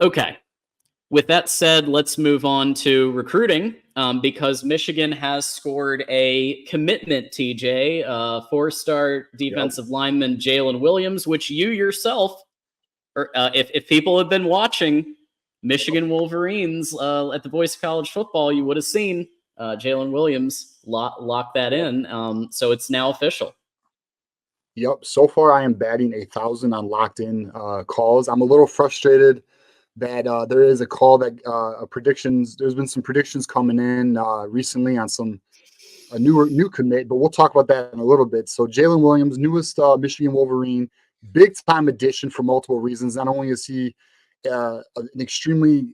Okay. With that said, let's move on to recruiting because Michigan has scored a commitment, TJ, four-star defensive lineman Jalen Williams, which you yourself, or if people have been watching Michigan Wolverines at the Voice of College Football, you would have seen Jalen Williams lock that in. So it's now official. Yep. So far, I am batting 1,000 on locked-in calls. I'm a little frustrated that there is a call that predictions. There's been some predictions coming in recently on a new commit, but we'll talk about that in a little bit. So Jalen Williams, newest Michigan Wolverine, big time addition for multiple reasons. Not only is he an extremely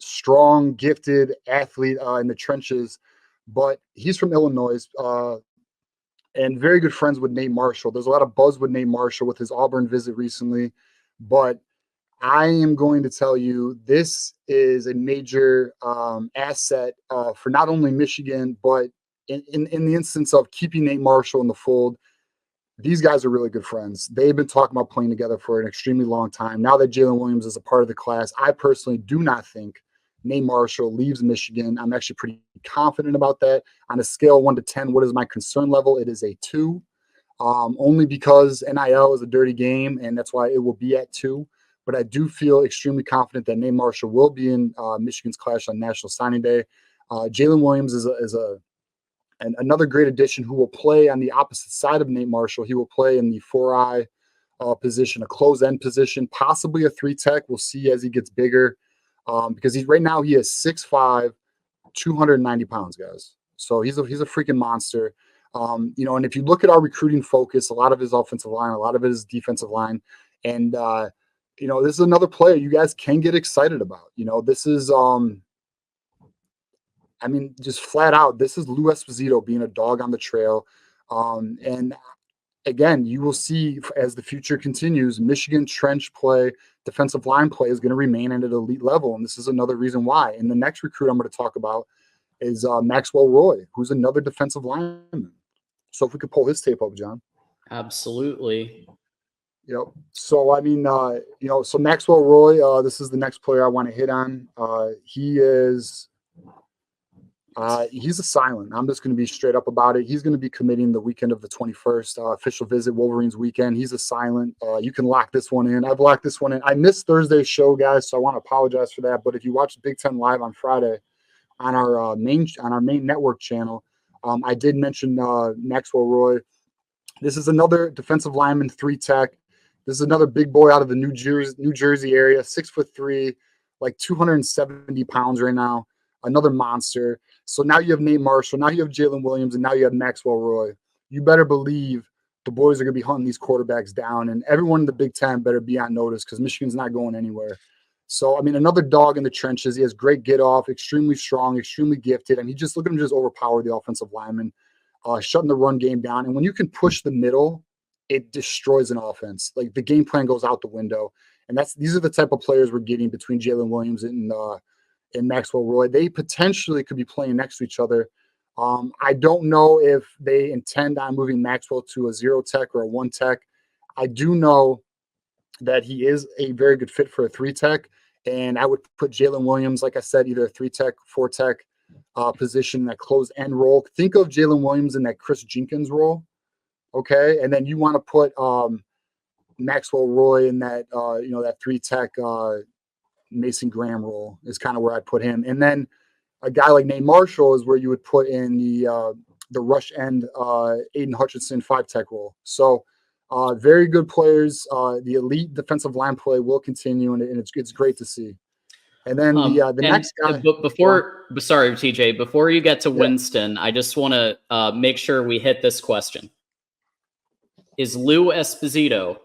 strong, gifted athlete in the trenches, but he's from Illinois and very good friends with Nate Marshall. There's a lot of buzz with Nate Marshall with his Auburn visit recently, but I am going to tell you this is a major asset for not only Michigan, but in the instance of keeping Nate Marshall in the fold. These guys are really good friends. They've been talking about playing together for an extremely long time. Now that Jalen Williams is a part of the class, I personally do not think Nate Marshall leaves Michigan. I'm actually pretty confident about that. On a scale of 1 to 10, what is my concern level? It is a 2, only because NIL is a dirty game, and that's why it will be at 2. But I do feel extremely confident that Nate Marshall will be in Michigan's class on National Signing Day. Jalen Williams is another great addition who will play on the opposite side of Nate Marshall. He will play in the 4-eye position, a close end position, possibly a 3-tech. We'll see as he gets bigger because right now he is 6'5", 290 pounds, guys. So he's a freaking monster. And if you look at our recruiting focus, a lot of his offensive line, a lot of it is defensive line, and this is another player you guys can get excited about. This is, just flat out, this is Lou Esposito being a dog on the trail. And again, you will see as the future continues, Michigan trench play, defensive line play is going to remain at an elite level. And this is another reason why. And the next recruit I'm going to talk about is Maxwell Roy, who's another defensive lineman. So if we could pull his tape up, John. Absolutely. Yep. So, so Maxwell Roy, this is the next player I want to hit on. He's a silent. I'm just going to be straight up about it. He's going to be committing the weekend of the 21st, official visit, Wolverines weekend. He's a silent. You can lock this one in. I've locked this one in. I missed Thursday's show, guys, so I want to apologize for that. But if you watch Big Ten Live on Friday on our main network channel, I did mention Maxwell Roy. This is another defensive lineman, 3-tech. This is another big boy out of the New Jersey area, 6'3", like 270 pounds right now. Another monster. So now you have Nate Marshall, now you have Jalen Williams, and now you have Maxwell Roy. You better believe the boys are going to be hunting these quarterbacks down, and everyone in the Big Ten better be on notice because Michigan's not going anywhere. So, another dog in the trenches. He has great get-off, extremely strong, extremely gifted, and look at him just overpower the offensive lineman, shutting the run game down. And when you can push the middle, it destroys an offense. Like, the game plan goes out the window. And these are the type of players we're getting between Jalen Williams and Maxwell Roy. They potentially could be playing next to each other. I don't know if they intend on moving Maxwell to a 0-tech or a 1-tech. I do know that he is a very good fit for a 3-tech, and I would put Jalen Williams, like I said, either a 3-tech, 4-tech position, that closed end role. Think of Jalen Williams in that Chris Jenkins role, okay? And then you want to put Maxwell Roy in that that 3-tech Mason Graham role is kind of where I'd put him. And then a guy like Nate Marshall is where you would put in the rush end Aiden Hutchinson 5-tech role. So very good players. The elite defensive line play will continue, and it's great to see. And then the next guy. Sorry, TJ, before you get to Winston, I just want to make sure we hit this question. Is Lou Esposito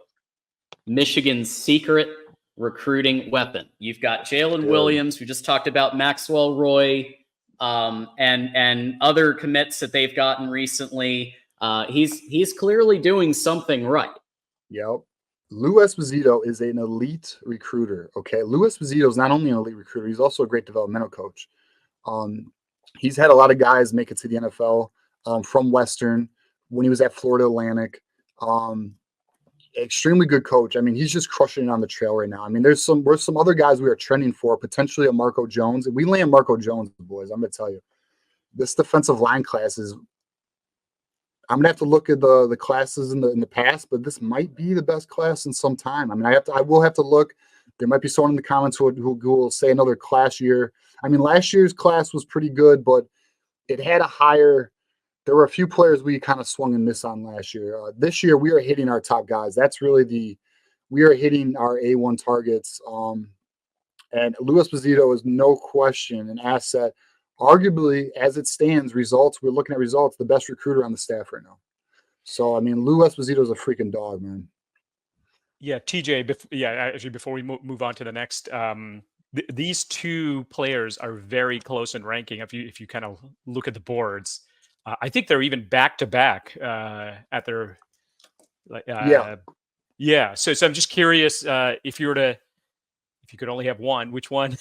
Michigan's secret recruiting weapon? You've got Jalen Williams. We just talked about Maxwell Roy and other commits that they've gotten recently. He's clearly doing something right. Yep. Lou Esposito is an elite recruiter. Okay. Lou Esposito is not only an elite recruiter, he's also a great developmental coach. He's had a lot of guys make it to the NFL from Western when he was at Florida Atlantic. extremely good coach. I mean, he's just crushing it on the trail right now. I mean, there's some other guys we are trending for, potentially a Marco Jones. If we land Marco Jones, boys, I'm gonna tell you, this defensive line class is. I'm gonna have to look at the classes in the past, but this might be the best class in some time. I mean, I will have to look. There might be someone in the comments who will say another class year. I mean, last year's class was pretty good, but it had a higher. There were a few players we kind of swung and missed on last year. This year, we are hitting our top guys. That's really we are hitting our A1 targets. And Louis Esposito is no question an asset. Arguably, as it stands, we're looking at results, the best recruiter on the staff right now. So, I mean, Lou Esposito is a freaking dog, man. Yeah, TJ, actually, before we move on to the next, these two players are very close in ranking. If you kind of look at the boards, I think they're even back to back at their yeah. So I'm just curious if you could only have one, which one?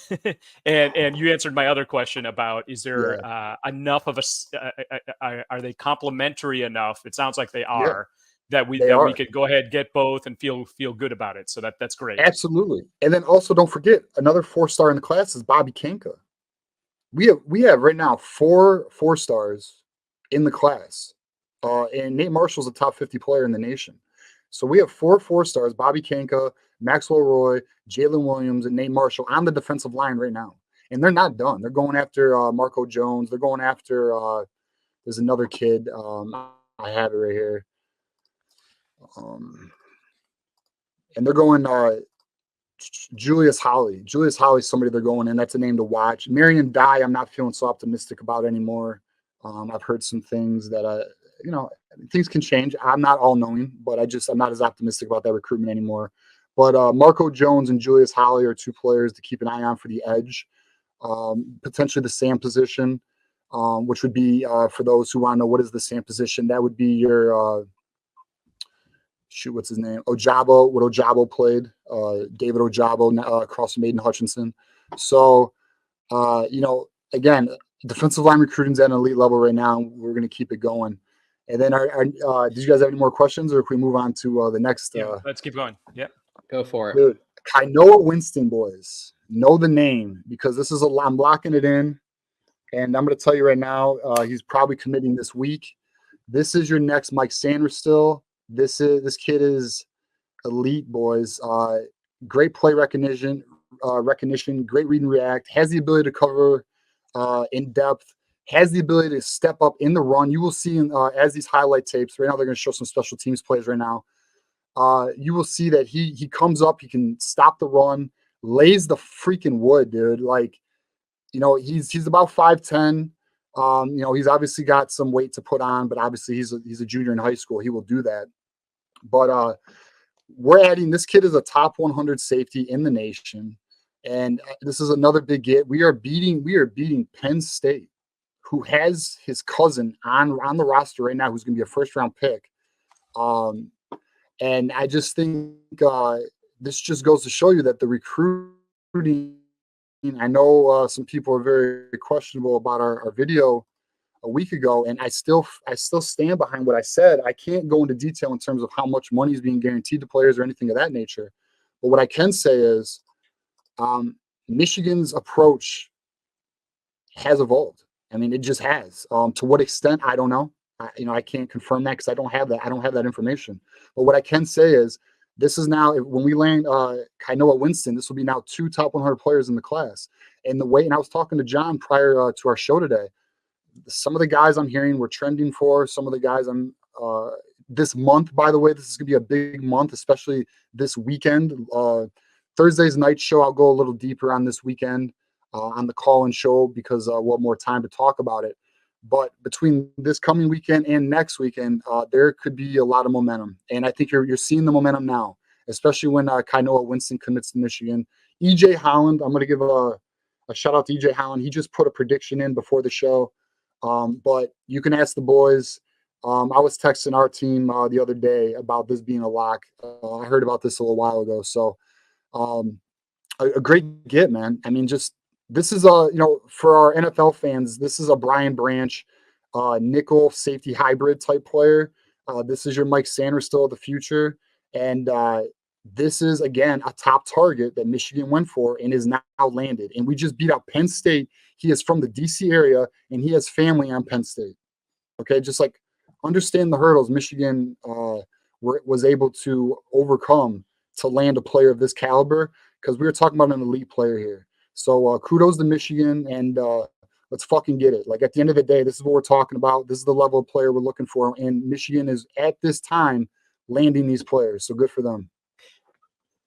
and you answered my other question about is there enough of are they complementary enough? It sounds like they are. That we could go ahead, get both, and feel good about it. So that's great. Absolutely. And then also don't forget another 4-star in the class is Bobby Kanka. We have right now 4 4-stars in the class. And Nate Marshall's a top 50 player in the nation. So we have 4 4-stars, Bobby Kanka, Maxwell Roy, Jalen Williams, and Nate Marshall on the defensive line right now. And they're not done. They're going after Marco Jones. They're going after there's another kid. I have it right here. And they're going Julius Holly. Julius Holly's somebody they're going in. That's a name to watch. Marion Dye, I'm not feeling so optimistic about anymore. I've heard some things that things can change. I'm not all knowing, but I'm not as optimistic about that recruitment anymore. But Marco Jones and Julius Holly are 2 players to keep an eye on for the edge. Potentially the Sam position, which would be for those who want to know what is the Sam position. That would be your what's his name? Ojabo, what Ojabo played, David Ojabo across from Aiden Hutchinson. So, again, defensive line recruiting's at an elite level right now. We're going to keep it going. And then, did you guys have any more questions, or if we move on to the next? Let's keep going. Yeah, go for it, dude. Kainoa Winston, boys, know the name because this is I'm locking it in, and I'm going to tell you right now, he's probably committing this week. This is your next Mike Sanders still. This kid is elite, boys. Great play recognition, great read and react, has the ability to cover in depth, has the ability to step up in the run. You will see as these highlight tapes, right now they're going to show some special teams plays right now. You will see that he comes up, he can stop the run, lays the freaking wood, dude. Like, he's about 5'10". He's obviously got some weight to put on, but obviously he's a junior in high school. He will do that. But we're adding this kid is a top 100 safety in the nation, and this is another big get. We are beating Penn State, who has his cousin on the roster right now, who's going to be a first-round pick. And I just think this just goes to show you that the recruiting. I know some people are very questionable about our video a week ago, and I still stand behind what I said. I can't go into detail in terms of how much money is being guaranteed to players or anything of that nature. But what I can say is Michigan's approach has evolved. I mean, it just has. To what extent, I don't know. I can't confirm that because I don't have that information. But what I can say is this is now, when we land Kainoa Winston, this will be now 2 top 100 players in the class. And I was talking to John prior to our show today. Some of the guys I'm hearing we're trending for. Some of the guys this month, by the way, this is going to be a big month, especially this weekend. Thursday's night show, I'll go a little deeper on this weekend on the call-in show because we'll have more time to talk about it. But between this coming weekend and next weekend, there could be a lot of momentum. And I think you're seeing the momentum now, especially when Kainoa Winston commits to Michigan. E.J. Holland, I'm going to give a shout out to E.J. Holland. He just put a prediction in before the show. But you can ask the boys. I was texting our team the other day about this being a lock. I heard about this a little while ago. So a great get, man. I mean, this is for our NFL fans, this is a Brian Branch nickel safety hybrid type player. This is your Mike Sanders still of the future. And this is, again, a top target that Michigan went for and is now landed. And we just beat out Penn State. He is from the DC area, and he has family on Penn State. Okay, just like understand the hurdles Michigan was able to overcome to land a player of this caliber, because we were talking about an elite player here. So kudos to Michigan, and let's fucking get it. Like, at the end of the day, this is what we're talking about. This is the level of player we're looking for, and Michigan is at this time landing these players. So good for them.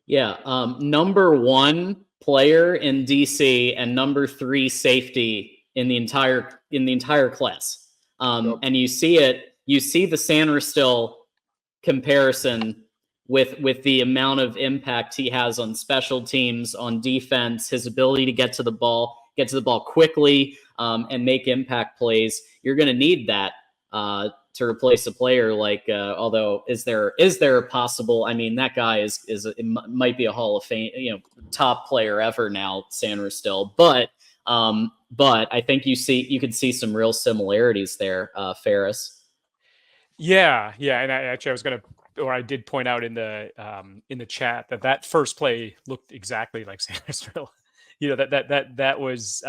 Yeah, number 1 player in DC and number 3 safety in the entire class. Yep. And you see the Sanderstill comparison with the amount of impact he has on special teams, on defense, his ability to get to the ball quickly, and make impact plays. You're going to need that to replace a player like, although is there a possible, I mean, that guy might be a Hall of Fame, top player ever now, Sanderstill, but I think you could see some real similarities there, Ferris. Yeah, and I did point out in the chat that first play looked exactly like Sanderstill. That was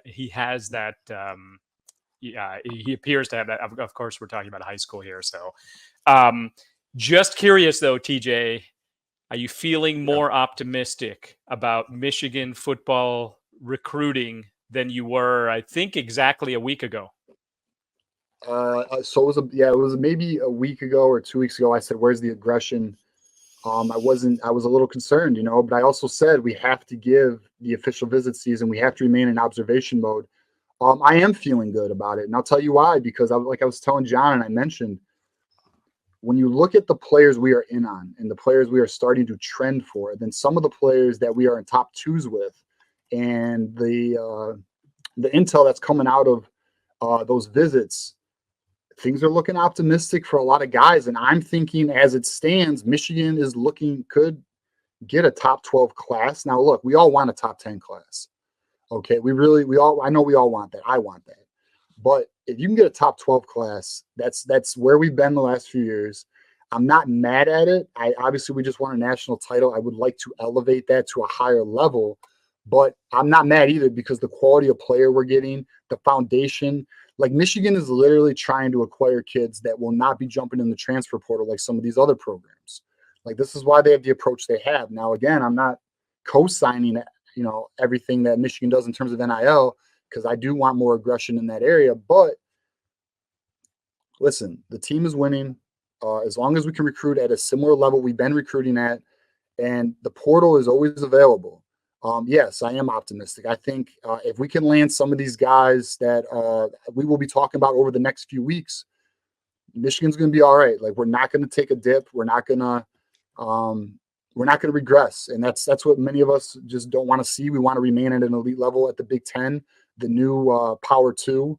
he has that. He appears to have that. Of course, we're talking about high school here. So, just curious though, TJ, are you feeling more optimistic about Michigan football recruiting than you were, I think, exactly a week ago? So it was maybe a week ago or 2 weeks ago. I said, "Where's the aggression?" I was a little concerned, but I also said we have to give the official visit season. We have to remain in observation mode. I am feeling good about it, and I'll tell you why. Because I was telling John, and I mentioned, when you look at the players we are in on and the players we are starting to trend for, then some of the players that we are in top 2s with, and the intel that's coming out of those visits, things are looking optimistic for a lot of guys. And I'm thinking, as it stands, Michigan could get a top 12 class. Now, look, we all want a top 10 class. Okay, I know we all want that. I want that. But if you can get a top 12 class, that's where we've been the last few years. I'm not mad at it. Obviously, we just won a national title. I would like to elevate that to a higher level, but I'm not mad either, because the quality of player we're getting, the foundation, like Michigan is literally trying to acquire kids that will not be jumping in the transfer portal like some of these other programs. Like, this is why they have the approach they have. Now, again, I'm not co-signing everything that Michigan does in terms of NIL, because I do want more aggression in that area. But listen, the team is winning. As long as we can recruit at a similar level we've been recruiting at, and the portal is always available. Yes, I am optimistic. I think if we can land some of these guys that we will be talking about over the next few weeks, Michigan's going to be all right. Like, we're not going to take a dip. We're not going to regress. And that's what many of us just don't want to see. We want to remain at an elite level at the Big Ten, the new Power 2,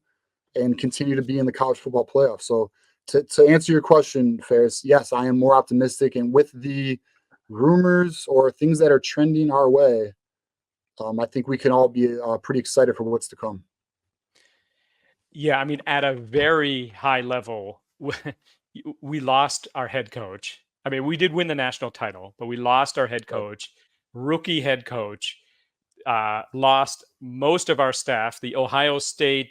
and continue to be in the college football playoff. So to answer your question, Ferris, yes, I am more optimistic. And with the rumors or things that are trending our way, I think we can all be pretty excited for what's to come. Yeah, I mean, at a very high level, we lost our head coach. I mean, we did win the national title, but we lost our head coach, rookie head coach, lost most of our staff. The Ohio State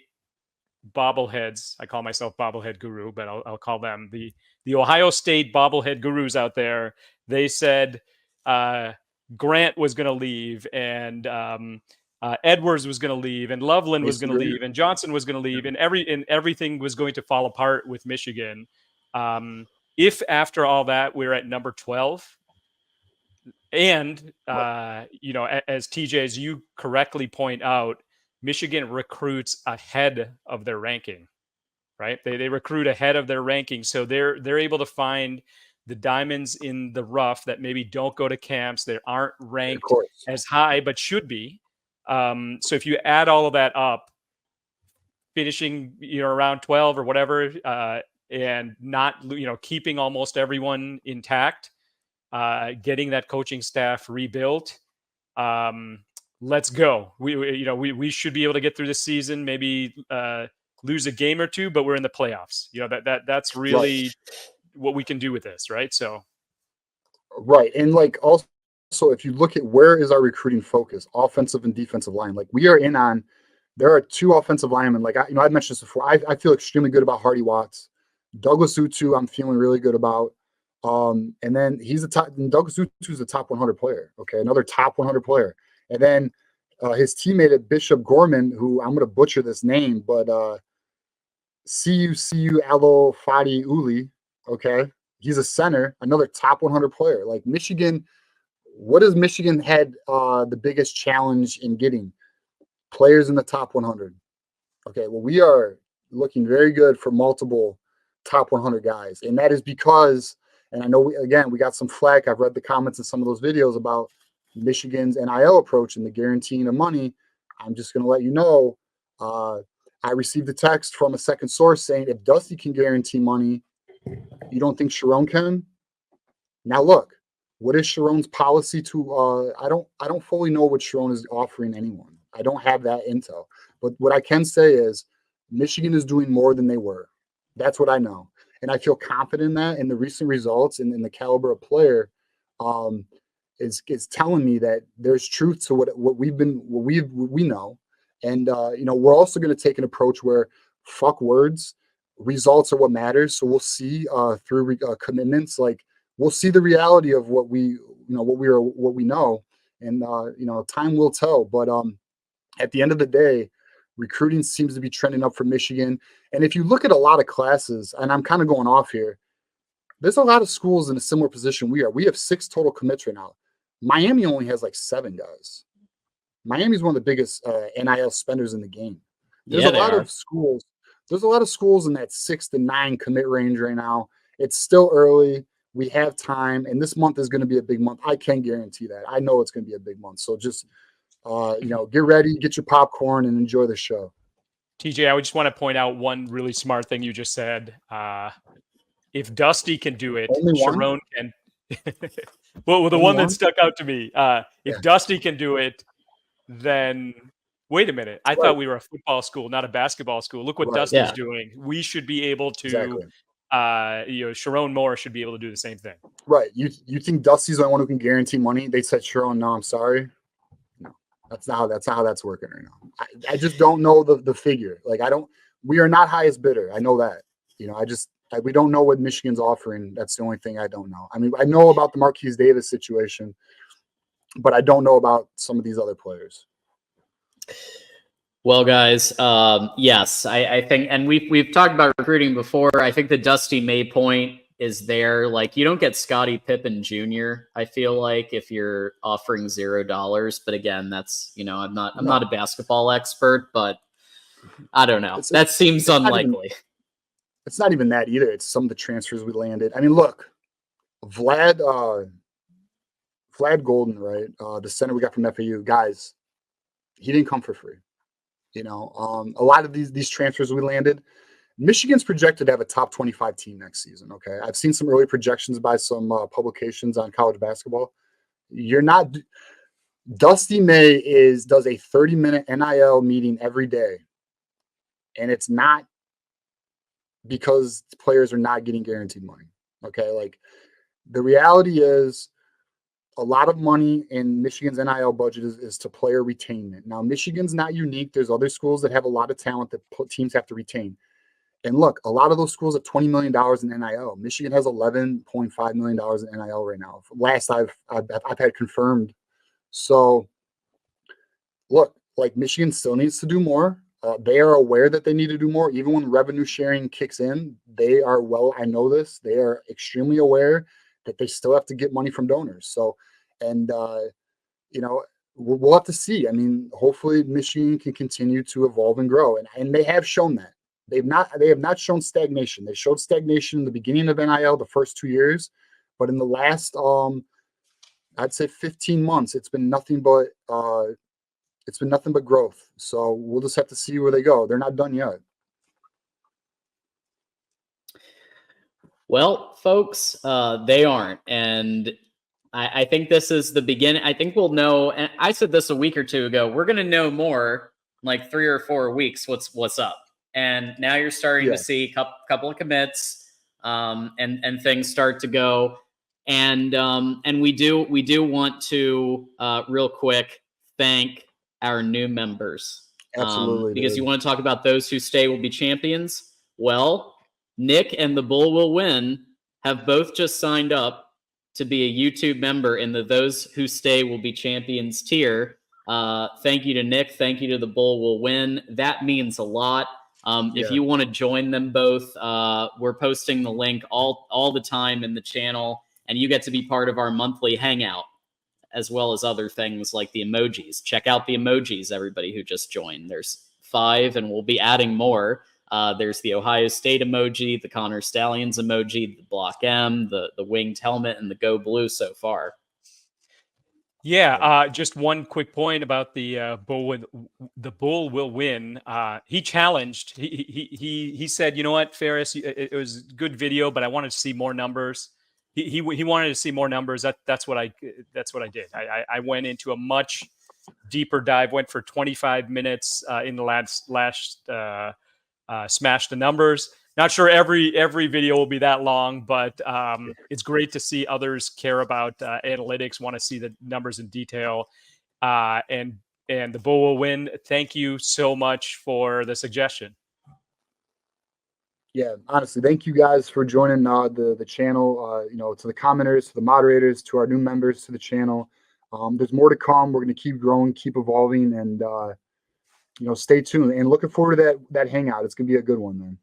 bobbleheads, I call myself bobblehead guru, but I'll call them the Ohio State bobblehead gurus out there. They said Grant was going to leave, and Edwards was going to leave, and Loveland was going to leave, and Johnson was going to leave, and everything was going to fall apart with Michigan. If after all that we're at number 12, and as TJ, as you correctly point out, Michigan recruits ahead of their ranking, right? They recruit ahead of their ranking, so they're able to find the diamonds in the rough that maybe don't go to camps, that aren't ranked as high but should be. So if you add all of that up, finishing around 12 or whatever, and not keeping almost everyone intact, getting that coaching staff rebuilt, let's go. We should be able to get through the season, maybe lose a game or two, but we're in the playoffs. That's really what we can do with this, right? So Right. And like also, if you look at where is our recruiting focus, offensive and defensive line, like we are in on, there are 2 offensive linemen. Like, I've mentioned this before. I feel extremely good about Hardy Watts. Douglas Utu, I'm feeling really good about. And then Douglas Utu is a top 100 player. Okay. Another top 100 player. And then his teammate at Bishop Gorman, who I'm going to butcher this name, but Cu Alo Fadi Uli. Okay. He's a center, another top 100 player. Like Michigan, what has Michigan had the biggest challenge in getting? Players in the top 100. Okay, well, we are looking very good for multiple top 100 guys. And that is because, and I know, we got some flack. I've read the comments in some of those videos about Michigan's NIL approach and the guaranteeing of money. I'm just going to let you know, I received a text from a second source saying if Dusty can guarantee money, you don't think Sharon can? Now look, what is Sharon's policy to I don't fully know what Sharon is offering anyone. I don't have that intel. But what I can say is Michigan is doing more than they were. That's what I know. And I feel confident in that, and the recent results and the caliber of player is telling me that there's truth to what we know. And we're also going to take an approach where fuck words, results are what matters. So we'll see through commitments, like we'll see the reality of what we know, and time will tell. But at the end of the day, recruiting seems to be trending up for Michigan. And if you look at a lot of classes, and I'm kind of going off here, there's a lot of schools in a similar position we are. We have 6 total commits right now. Miami only has like 7 guys. Miami's one of the biggest NIL spenders in the game. There's a lot of schools. There's a lot of schools in that 6 to 9 commit range right now. It's still early. We have time, and this month is going to be a big month. I can guarantee that. I know it's going to be a big month. So just get ready, get your popcorn, and enjoy the show. TJ, I would just want to point out one really smart thing you just said. If Dusty can do it, Sharon can. Well, the one that stuck out to me. If Dusty can do it, then wait a minute. I thought we were a football school, not a basketball school. Look what Dusty's doing. We should be able to. Sharon Moore should be able to do the same thing. Right. You think Dusty's the only one who can guarantee money? They said Sharon. No, I'm sorry. No, that's not how that's working right now. I just don't know the figure. Like we are not highest bidder. I know that. We don't know what Michigan's offering. That's the only thing I don't know. I mean, I know about the Marquise Davis situation, but I don't know about some of these other players. Well, guys, yes, I think, and we've talked about recruiting before. I think the Dusty May point is there. Like, you don't get Scottie Pippen Jr., I feel like, if you're offering $0. But again, that's, I'm not a basketball expert, but I don't know. That seems unlikely. It's not even that either. It's some of the transfers we landed. I mean, look, Vlad Golden, right? The center we got from FAU, guys, he didn't come for free. A lot of these transfers we landed, Michigan's projected to have a top 25 team next season. Okay. I've seen some early projections by some publications on college basketball. Dusty May does a 30-minute NIL meeting every day. And it's not because players are not getting guaranteed money. Okay. Like, the reality is a lot of money in Michigan's NIL budget is to player retainment. Now, Michigan's not unique. There's other schools that have a lot of talent that teams have to retain. And look, a lot of those schools have $20 million in NIL. Michigan has $11.5 million in NIL right now. Last I've had confirmed. So look, like, Michigan still needs to do more. They are aware that they need to do more. Even when revenue sharing kicks in, I know this, they are extremely aware that they still have to get money from donors. So, and we'll have to see. I mean, hopefully Michigan can continue to evolve and grow. And they have shown that. They have not shown stagnation. They showed stagnation in the beginning of NIL the first 2 years, but in the last I'd say 15 months, it's been nothing but growth. So we'll just have to see where they go. They're not done yet. Well, folks, they aren't. And I think this is the beginning. I think we'll know. And I said this a week or two ago. We're going to know more in like 3 or 4 weeks what's up. And now you're starting to see a couple of commits and things start to go. And we do want to real quick thank our new members. Absolutely. Because dude. you want to talk about those who stay will be champions. Well, Nick and the Bull Will Win have both just signed up to be a YouTube member in the Those Who Stay Will Be Champions tier. Thank you to Nick. Thank you to the Bull Will Win. That means a lot. If you want to join them both, we're posting the link all the time in the channel, and you get to be part of our monthly hangout, as well as other things like the emojis. Check out the emojis, everybody who just joined. There's 5, and we'll be adding more. There's the Ohio State emoji, the Connor Stallions emoji, the Block M, the winged helmet, and the Go Blue so far. Yeah, just one quick point about the Bull Will Win. He challenged. He said, you know what, Ferris, it was a good video, but I wanted to see more numbers. He wanted to see more numbers. That's what I did. I went into a much deeper dive. Went for 25 minutes in the last smash the numbers. Not sure every video will be that long, but it's great to see others care about analytics, want to see the numbers in detail, and the Bull Will Win. Thank you so much for the suggestion. Yeah, honestly, thank you guys for joining the channel. To the commenters, to the moderators, to our new members to the channel. There's more to come. We're going to keep growing, keep evolving, and stay tuned. And looking forward to that hangout. It's going to be a good one, man.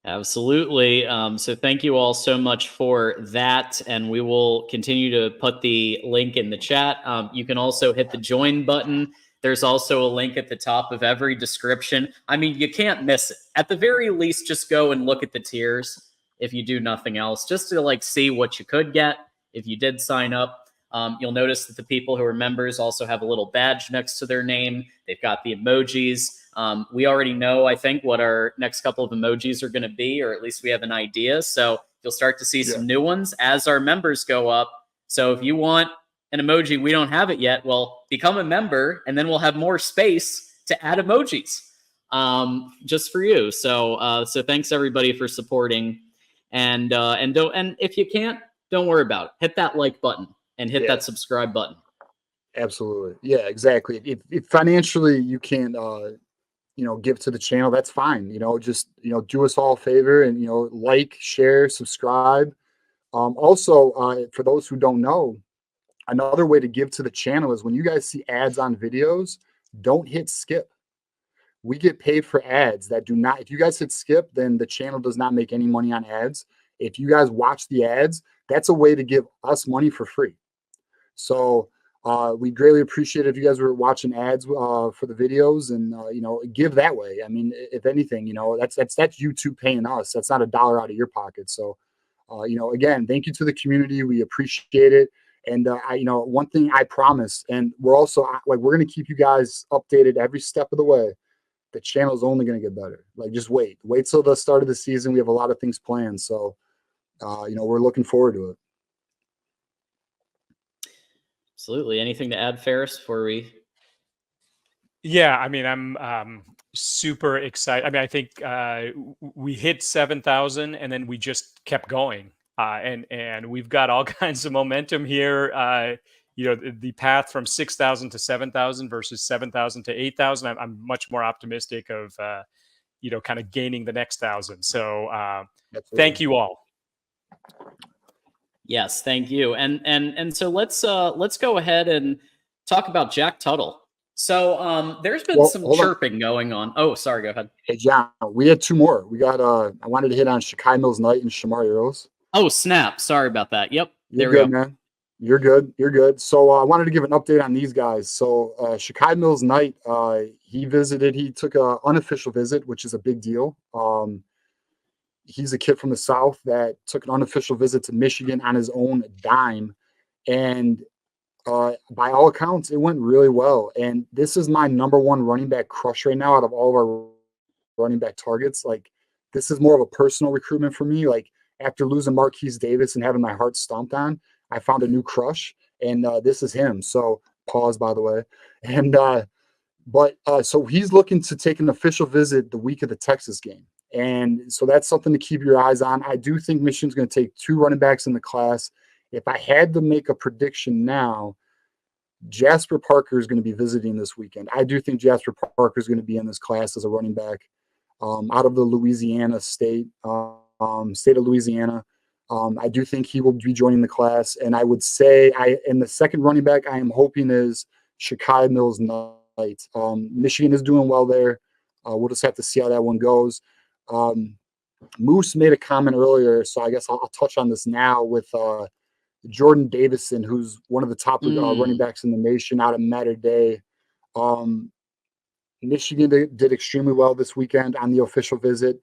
Absolutely. So thank you all so much for that. And we will continue to put the link in the chat. You can also hit the join button. There's also a link at the top of every description. I mean, you can't miss it. At the very least, just go and look at the tiers if you do nothing else, just to see what you could get if you did sign up. You'll notice that the people who are members also have a little badge next to their name. They've got the emojis. We already know, I think, what our next couple of emojis are going to be, or at least we have an idea. So you'll start to see some new ones as our members go up. So if you want an emoji, we don't have it yet, well, become a member, and then we'll have more space to add emojis just for you. So thanks everybody for supporting, and if you can't, don't worry about it. Hit that like button and hit that subscribe button. Absolutely. Yeah, exactly. If financially you can't give to the channel, that's fine. Just do us all a favor and like, share, subscribe. Also, for those who don't know, another way to give to the channel is when you guys see ads on videos, don't hit skip. We get paid for ads that do not. If you guys hit skip, then the channel does not make any money on ads. If you guys watch the ads, that's a way to give us money for free. So we greatly appreciate it if you guys were watching ads for the videos, and give that way. I mean, if anything, that's YouTube paying us. That's not $1 out of your pocket. So again, thank you to the community. We appreciate it. And one thing I promise, and we're also we're going to keep you guys updated every step of the way. The channel is only going to get better. Just wait till the start of the season. We have a lot of things planned. So we're looking forward to it. Absolutely. Anything to add, Ferris, before we? Yeah, I mean, I'm super excited. I mean, I think we hit 7,000 and then we just kept going. And we've got all kinds of momentum here. The path from 6,000 to 7,000 versus 7,000 to 8,000. I'm much more optimistic of, kind of gaining the next 1,000. So thank you all. Yes, thank you. And so let's go ahead and talk about Jack Tuttle. So there's been some chirping going on. Oh, sorry, go ahead. Hey, John, we had 2 more. We got I wanted to hit on Shakai Mills-Knight and Shamar Earls. Oh, snap. Sorry about that. Yep. You're good, man. You're good. So I wanted to give an update on these guys. So Shakai Mills-Knight, he took an unofficial visit, which is a big deal. He's a kid from the South that took an unofficial visit to Michigan on his own dime. And by all accounts, it went really well. And this is my #1 running back crush right now out of all of our running back targets. This is more of a personal recruitment for me. After losing Marquise Davis and having my heart stomped on, I found a new crush, and this is him. So pause, by the way. And so he's looking to take an official visit the week of the Texas game. And so that's something to keep your eyes on. I do think Michigan's going to take 2 running backs in the class. If I had to make a prediction now, Jasper Parker is going to be visiting this weekend. I do think Jasper Parker is going to be in this class as a running back out of the Louisiana state of Louisiana. I do think he will be joining the class. And I would say in the second running back, I am hoping is Shakai Mills-Knight. Michigan is doing well there. We'll just have to see how that one goes. Moose made a comment earlier, so I guess I'll touch on this now with Jordan Davison, who's one of the top running backs in the nation out of Mater Dei. Michigan did extremely well this weekend on the official visit.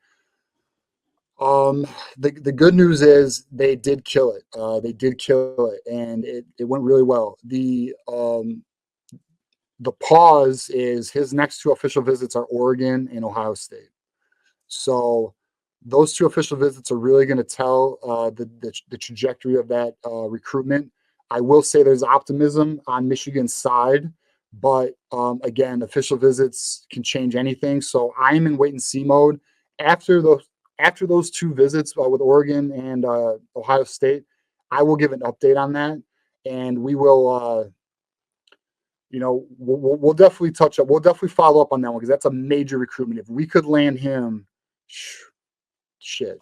The good news is they did kill it. And it went really well. The pause is his next 2 official visits are Oregon and Ohio State. So those 2 official visits are really going to tell the trajectory of that recruitment. I will say there's optimism on Michigan's side, but again, official visits can change anything. So I'm in wait and see mode. After those 2 visits with Oregon and Ohio State, I will give an update on that, and we will. We'll definitely touch up. We'll definitely follow up on that one because that's a major recruitment. If we could land him, shit,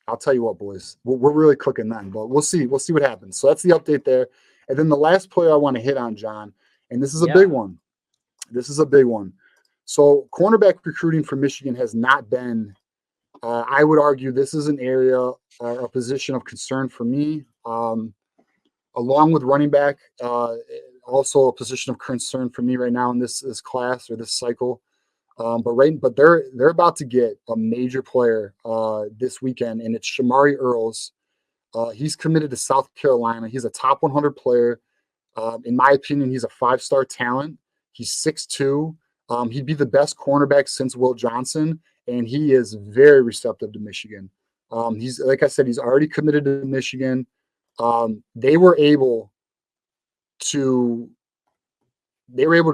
I'll tell you what, boys, we're really cooking then. But we'll see. We'll see what happens. So that's the update there. And then the last player I want to hit on, John, and this is a big one. So cornerback recruiting for Michigan has not been. I would argue this is an area, a position of concern for me, along with running back. Also a position of concern for me right now in this class or this cycle. But they're about to get a major player this weekend, and it's Shamari Earls. He's committed to South Carolina. He's a top 100 player. In my opinion, he's a 5-star talent. He's 6'2". He'd be the best cornerback since Will Johnson, and he is very receptive to Michigan. He's, like I said, he's already committed to Michigan. They were able to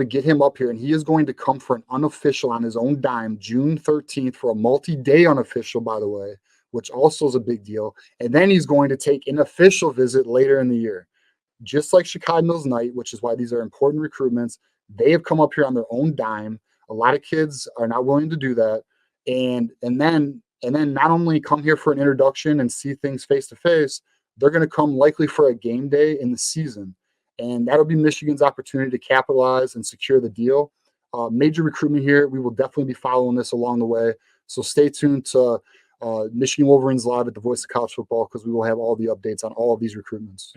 get him up here, and he is going to come for an unofficial on his own dime June 13th for a multi-day unofficial, by the way, which also is a big deal. And then he's going to take an official visit later in the year. Just like Shakai Mills-Knight, which is why these are important recruitments, they have come up here on their own dime. A lot of kids are not willing to do that. And then not only come here for an introduction and see things face to face, they're going to come likely for a game day in the season. And that'll be Michigan's opportunity to capitalize and secure the deal. Major recruitment here. We will definitely be following this along the way. So stay tuned to Michigan Wolverines Live at the Voice of College Football because we will have all the updates on all of these recruitments.